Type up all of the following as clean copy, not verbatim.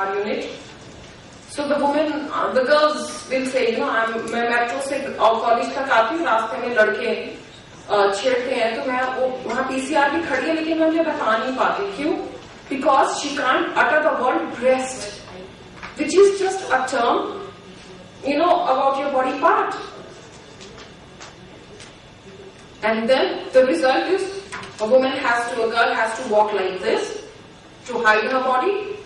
our unit. So the women, the girls will say, मैं metro से college तक आती हूँ, रास्ते में लड़के छेड़ते हैं, तो मैं वहाँ पीसीआर भी खड़ी है, लेकिन मैं उन्हें बता नहीं पाती. क्यों? Because she can't utter the word breast, which is just a term, about your body part. And then the result is a girl has to walk like this to hide her body,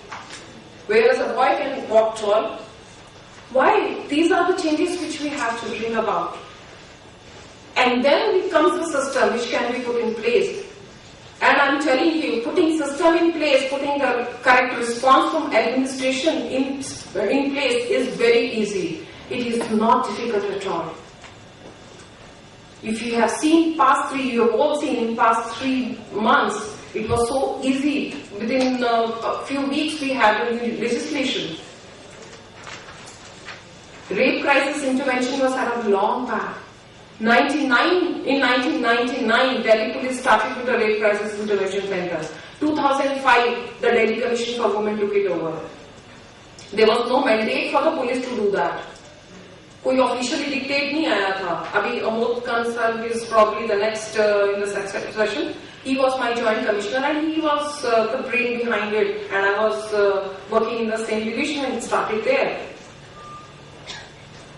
whereas a boy can walk tall. Why? These are the changes which we have to bring about. And then comes the system which can be put in place. And I'm telling you, putting system in place, putting the correct response from administration in place is very easy. It is not difficult at all. If you have seen you have all seen in past 3 months, it was so easy. Within a few weeks we had a legislation. Rape crisis intervention was had a long back. In 1999, Delhi Police started with the Rape Crisis Intervention Center. 2005, the Delhi Commission for Women took it over. There was no mandate for the police to do that. कोई officially dictate नहीं आया था. अभी Amod Kansal is probably the next in the session. He was my joint commissioner and he was the brain behind it. And I was working in the same division and it started there.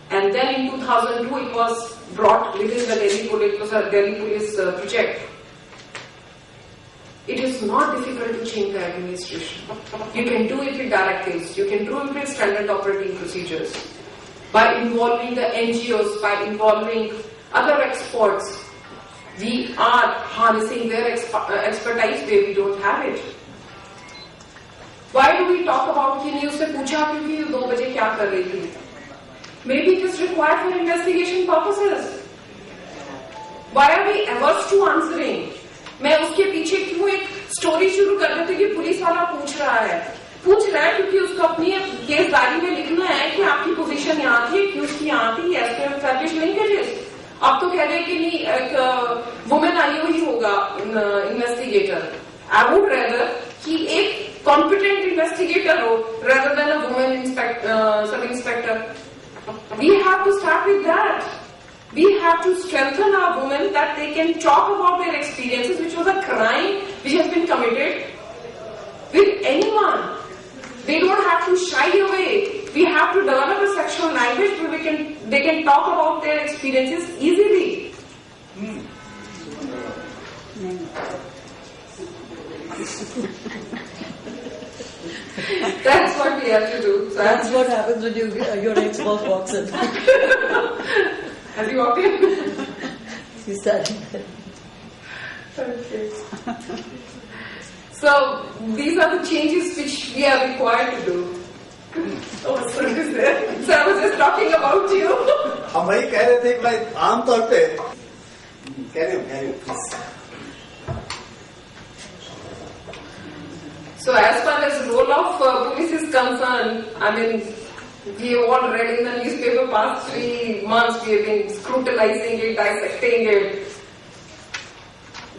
And then in 2002, it was brought within the Delhi Police. It was a Delhi Police project. It is not difficult to change the administration. You can do it with directives. You can do it with standard operating procedures. By involving the NGOs, by involving other experts, we are harnessing their expertise where we don't have it. Why do we talk about कि नहीं उससे पूछा क्योंकि 2 बजे क्या कर रही थी? Maybe it is required for investigation purposes. Why are we averse to answering? मैं उसके पीछे क्यों एक स्टोरी शुरू कर देती कि पुलिस वाला पूछ रहा है क्योंकि उसको अपनी केस डायरी में लिखना है कि आपकी पोजीशन यहाँ थी, क्यों उसकी यहाँ थी, एस्टैब्लिश लिंकेजेस. अब तो कह रहे कि नहीं एक वुमेन आई हुई होगा इन्वेस्टिगेटर. आई वुड रेदर कि एक कॉम्पिटेंट इन्वेस्टिगेटर हो rather than a women sub inspector. We have to start with that. We have to strengthen our women that they can talk about their experiences, which was a crime which has been committed with anyone. They don't have to shy away. We have to develop a sexual language where they can talk about their experiences easily. That's what we have to do. So that's what happens when your ex-boss walks in. Has he walked in? He's standing there. Okay. So these are the changes which we are required to do. Oh, sir is there. So I was just talking about you. हम वही कह रहे थे कि भाई आमतौर पे कह रहे हो please. So as far as the role of police is concerned, I mean, we have all read in the newspaper past 3 months, we have been scrutinizing it, dissecting it.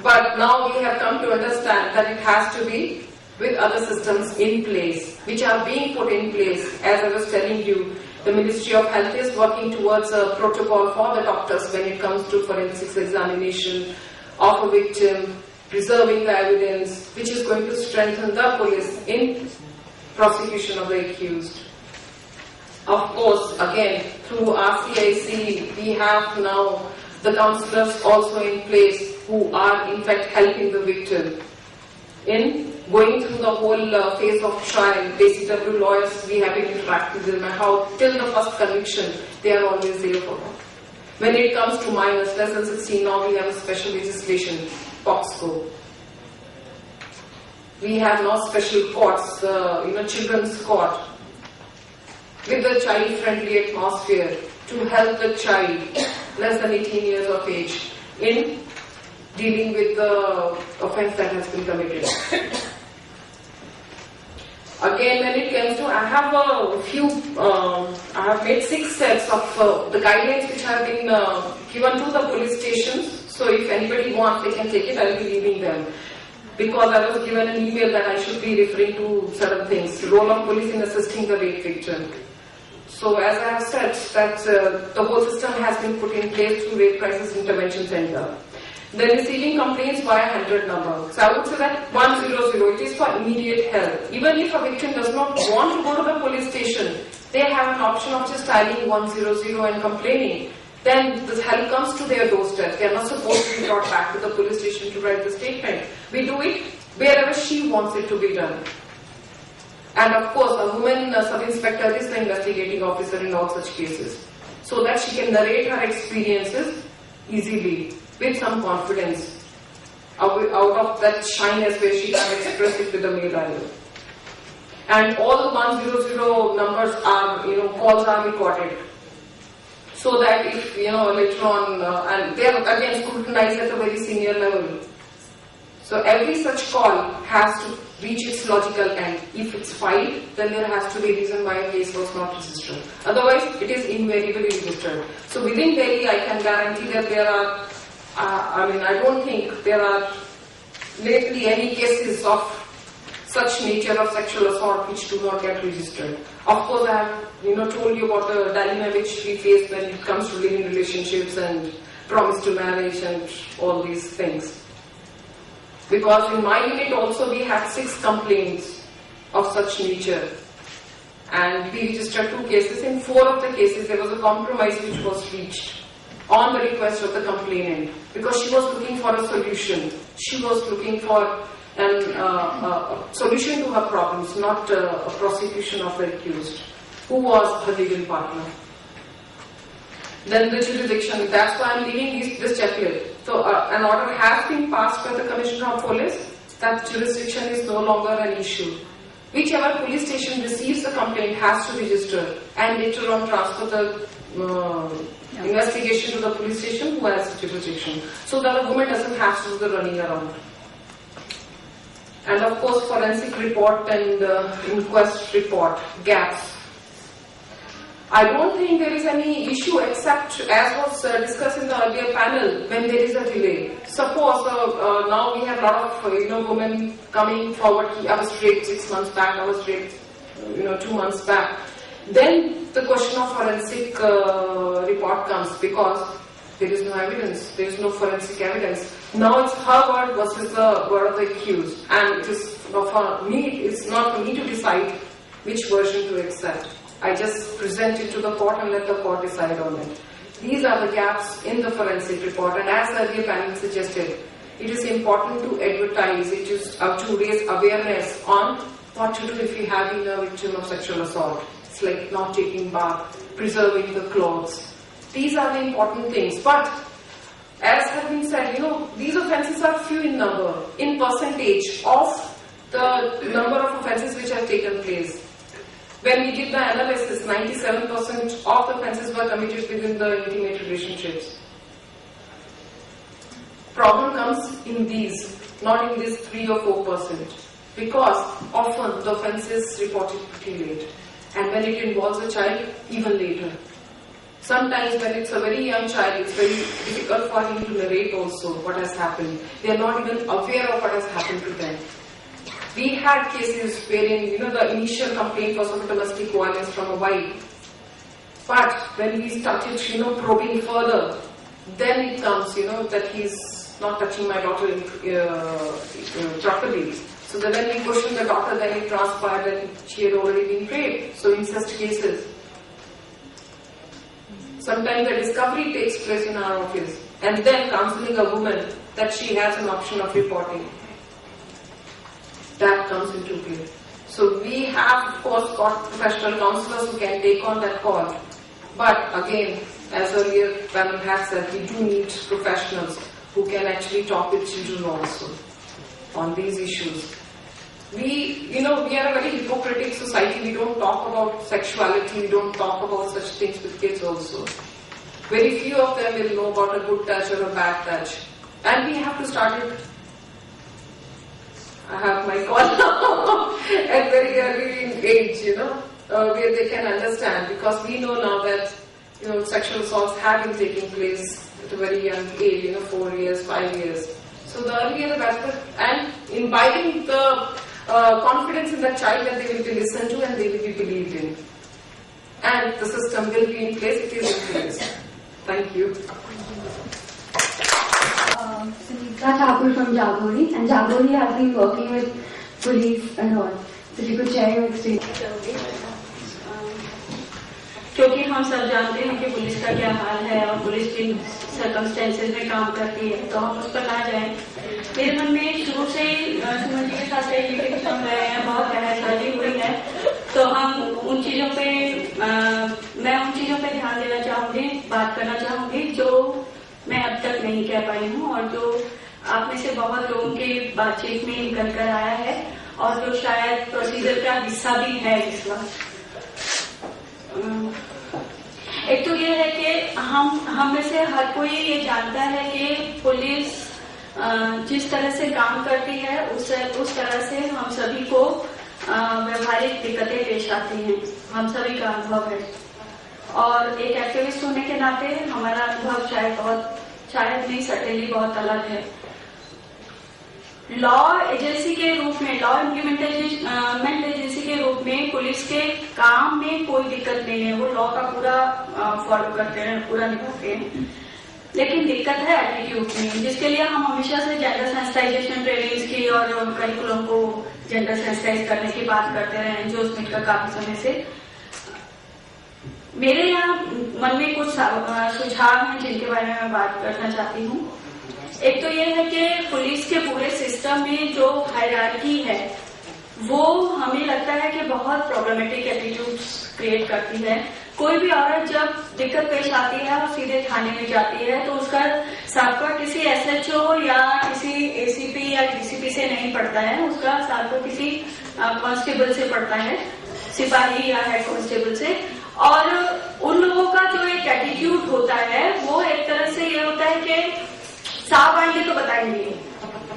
But now we have come to understand that it has to be with other systems in place, which are being put in place. As I was telling you, the Ministry of Health is working towards a protocol for the doctors when it comes to forensics examination of a victim, preserving the evidence, which is going to strengthen the police in prosecution of the accused. Of course, again, through RCIC, we have now the counsellors also in place who are in fact helping the victim in going through the whole phase of trial. DCW lawyers, we have been interacting with them and how till the first conviction, they are always there for them. When it comes to minors, less than 16, now we have a special legislation, POXCO. We have now special courts, children's court, with the child-friendly atmosphere to help the child less than 18 years of age in dealing with the offence that has been committed. Again, when it comes to, I have made 6 sets of the guidelines which have been given to the police stations. So if anybody wants, they can take it. I will be leaving them. because I was given an email that I should be referring to certain things. Role of police in assisting the rape victim. So as I have said, that the whole system has been put in place through Rape Crisis Intervention Center. The receiving complaints via 100 number. So I would say that 100, it is for immediate help. Even if a victim does not want to go to the police station, they have an option of just dialing 100 and complaining. Then the help comes to their doorstep. They are not supposed to be brought back to the police station to write the statement. We do it wherever she wants it to be done. And of course, a woman sub-inspector is the investigating officer in all such cases, so that she can narrate her experiences easily, with some confidence, out of that shyness where she can express it with the male idol. And all the 100 numbers are, calls are recorded, so that if, later on, and they are again scrutinized at a very senior level. So every such call has to reach its logical end. If it's filed, then there has to be a reason why a case was not registered. Otherwise, it is invariably registered. So within Delhi, I can guarantee that there are, I don't think there are lately any cases of such nature of sexual assault which do not get registered. Of course, I have told you about the dilemma which we face when it comes to living relationships and promise to marriage and all these things. Because in my unit also we had 6 complaints of such nature, and we registered 2 cases. In 4 of the cases there was a compromise which was reached on the request of the complainant, because she was looking for a solution. She was looking for a solution to her problems, not a prosecution of the accused, who was her legal partner. Then the jurisdiction, that's why I'm leaving this checklist. So an order has been passed by the Commissioner of Police that jurisdiction is no longer an issue. Whichever police station receives the complaint has to register and later on transfer the investigation to the police station who has jurisdiction, so that the woman doesn't have to do the running around. And of course, forensic report and inquest report, gaps. I don't think there is any issue except, as was discussed in the earlier panel, when there is a delay. Suppose now we have a lot of women coming forward. I was raped 6 months back. I was raped 2 months back. Then the question of forensic report comes, because there is no evidence. There is no forensic evidence. Now it's her word versus the word of the accused, and it is for me. It's not for me to decide which version to accept. I just present it to the court and let the court decide on it. These are the gaps in the forensic report, and as the earlier panel suggested, it is important to advertise, it is to raise awareness on what to do if you have been a victim of sexual assault. It's like not taking bath, preserving the clothes. These are the important things. But as has been said, these offences are few in number, in percentage of the number of offences which have taken place. When we did the analysis, 97% of the offences were committed within the intimate relationships. Problem comes in these, not in this 3 or 4%, because often the offence is reported pretty late, and when it involves a child, even later. Sometimes when it's a very young child, it's very difficult for him to narrate also what has happened. They are not even aware of what has happened to them. We had cases wherein, the initial complaint was of domestic violence from a wife. But when we started, probing further, then it comes, that he's not touching my daughter properly. So then when we questioned the daughter, then it transpired that she had already been raped. So incest cases. Sometimes the discovery takes place in our office, and then counseling a woman that she has an option of reporting. That comes into play. So we have, of course, got professional counselors who can take on that call. But again, as earlier panel has said, we do need professionals who can actually talk with children also on these issues. We are a very hypocritic society. We don't talk about sexuality. We don't talk about such things with kids also. Very few of them will know about a good touch or a bad touch. And we have to start it. I have my call now at very early age, where they can understand, because we know now that, sexual assaults have been taking place at a very young age, 4 years, 5 years. So the earlier the better, and imbibing the confidence in the child that they will be listened to and they will be believed in, and the system will be in place. It is in place. Thank you. Sunita Thakur from Jagori, and Jagori has been working with police and all. So if you could share your experience. क्योंकि हम सब जानते हैं कि police का क्या हाल है और पुलिस किन सर्कमस्टेंसेस में काम करती है, तो हम उस पर ना जाएं। मेरे मन में शुरू से सुमन जी के साथ रिलेटेड चल रहे हैं, बहुत बहसबाजी हुई है, तो हम उन चीजों पे मैं उन चीजों पे ध्यान देना चाहूंगी, बात करना चाहूंगी जो मैं अब तक नहीं कह पाई हूँ और जो आप में से बहुत लोगों की बातचीत में निकल कर आया है और जो शायद प्रोसीजर का हिस्सा भी है इस वक्त। एक तो ये है कि हम में से हर कोई ये जानता है कि पुलिस जिस तरह से काम करती है उस तरह से हम सभी को व्यवहारिक दिक्कतें पेश आती हैं, हम सभी का अनुभव है। और एक एक्टिविस्ट होने के नाते हमारा अनुभव शायद नहीं सर्टेनली बहुत अलग है। लॉ एजेंसी के रूप में, लॉ इम्प्लीमेंट एजेंसी के रूप में पुलिस के काम में कोई दिक्कत नहीं है, वो लॉ का पूरा फॉलो करते हैं, पूरा निभाते हैं। लेकिन दिक्कत है एटीट्यूड में, जिसके लिए हम हमेशा से जेंडर सेंसिटाइजेशन ट्रेनिंग्स की और करिकुलम को जेंडर सेंसिटाइज करने की बात करते रहे हैं, जो स्मिथ का काफी समय से। मेरे यहाँ मन में कुछ सुझाव हैं जिनके बारे में मैं बात करना चाहती हूँ। एक तो ये है कि पुलिस के पूरे सिस्टम में जो हायरार्की है वो हमें लगता है कि बहुत प्रॉब्लमेटिक एटीट्यूड्स क्रिएट करती है। कोई भी औरत जब दिक्कत पेश आती है और सीधे थाने में जाती है तो उसका साबका किसी एसएचओ या किसी एसीपी या डीसीपी से नहीं पड़ता है, उसका साबका किसी कांस्टेबल से पड़ता है, सिपाही या हेड कांस्टेबल से। और उन लोगों का जो एक एटीट्यूड होता है वो एक तरह से ये होता है कि साहब आएंगे तो बताएंगे,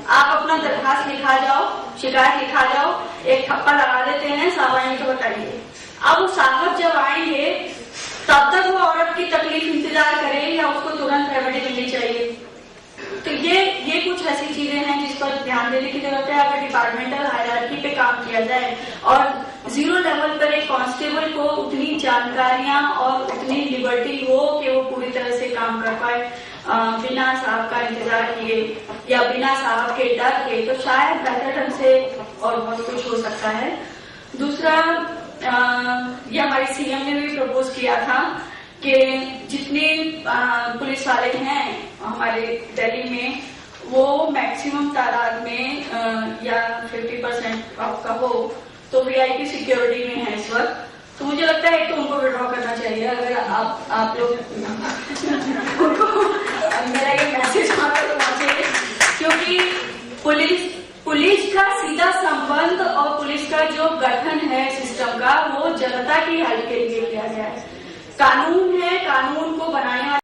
आप अपना दरखास्त लिखा जाओ, शिकायत लिखा जाओ, एक थप्पा लगा देते हैं, साहब आएंगे तो बताएंगे। अब साहब जब आएंगे तब तक वो औरत की तकलीफ इंतजार करे या उसको तुरंत रेमेडी मिलनी चाहिए। तो ये कुछ ऐसी चीजें हैं जिस पर ध्यान देने की जरूरत है। अगर डिपार्टमेंटल हायरार्की पे काम किया जाए और 0 लेवल पर एक कांस्टेबल को उतनी जानकारियां और उतनी लिबर्टी हो कि वो पूरी तरह से काम कर पाए बिना साहब का इंतजार किए या बिना साहब के डर के, तो शायद बेहतर ढंग से और बहुत कुछ हो सकता है। दूसरा, ये हमारे सीएम ने भी प्रपोज किया था कि जितने पुलिस वाले हैं हमारे दिल्ली में वो मैक्सिमम तादाद में या 50% का हो तो वीआईपी सिक्योरिटी में है इस वक्त। तो मुझे लगता है तो उनको विड्रॉ करना चाहिए। अगर आप लोग उनको मेरा ये मैसेज वहां तक पहुंचे, क्योंकि पुलिस का सीधा संबंध और पुलिस का जो गठन है सिस्टम का वो जनता की हेल्प के लिए किया गया है। कानून है, कानून को बनाने वाले